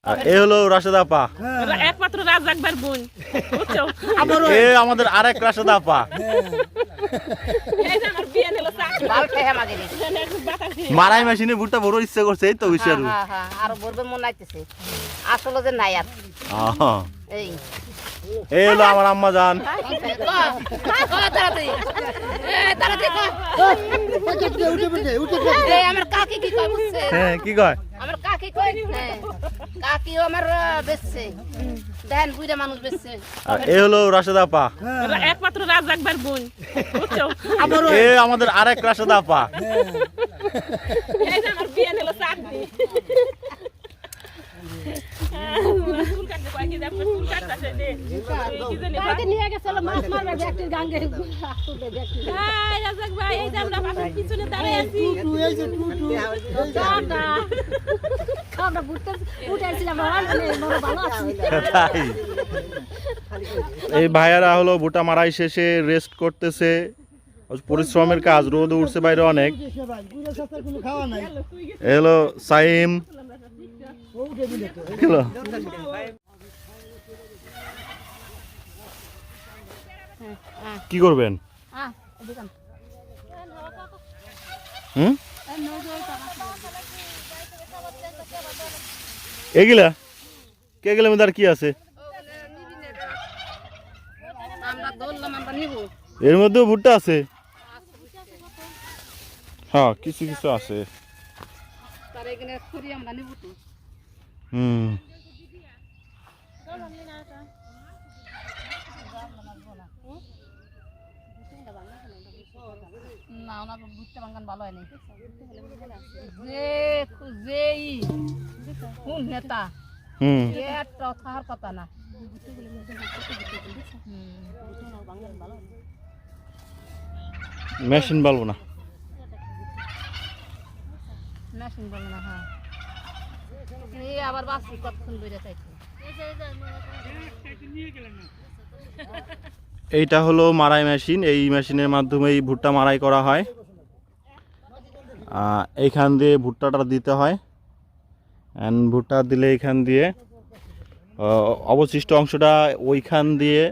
এ হলো রাশেদা আপা, একমাত্র রাজাকবার বোন। এ আমাদের আরেক রাশেদা আপা। মারাই মেশিনে ভুট্টা বড় ইচ্ছা করছে, এই তো বিষয় আরো বলবে মন আইতেছে আসলে যে নাই আর এই এই হলো আমার আম্মা জান। আমার কাকি কি কয় বুঝছে? হ্যাঁ কি কয়? আমার কাকি কয় কাকিও আমার বেচছে, দেখেন বুইড়া মানুষ বেচছে। এ হলো রাশেদা আপা, একমাত্র রাজাকবার বোন। এ আমাদের আরেক রাশেদা আপা। আমার বিয়ে নিল চাকরি। নিয়ে গেছিল মাছ মারবে ব্যক্তির গাঙ্গে রাজাক ভাই, এই যে আমরা আপনার পিছনে দাঁড়িয়ে আছি। আমরা উঠেছিলাম ভালো আছি। তাই এই ভাইয়ারা হলো ভুট্টা মারাই শেষে রেস্ট করতেছে, পরিশ্রমের কাজ, রোদ উঠছে বাইরে অনেক। হলো সাইম, কি করবেন? হুম এগুলা কে গেলে মধ্যে আর কি আছে? এর মধ্যেও ভুট্টা আছে, হ্যাঁ কিছু কিছু আছে। হুম না ওনার বুঝতে বাঙ্গান ভালো হয়নি। কোন নেতা থাকার কথা না। মেশিন বলবো না, মেশিন বলে না। হ্যাঁ এই আবার বাসি কতক্ষণ বেড়ে চাইছে। এইটা হলো মারাই মেশিন, এই মেশিনের মাধ্যমেই ভুট্টা মারাই করা হয়। এইখান দিয়ে ভুট্টাটা দিতে হয়, ভুট্টা দিলে এইখান দিয়ে অবশিষ্ট অংশটা ওইখান দিয়ে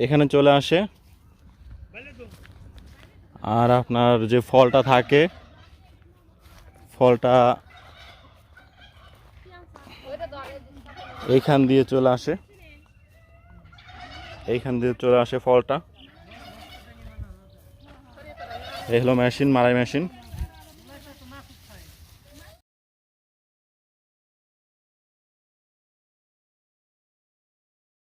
এখানে চলে আসে, আর আপনার যে ফলটা থাকে ফলটা এইখান দিয়ে চলে আসে, এইখান দিয়ে চলে আসে ফলটা। এই হলো মেশিন, মারাই মেশিন।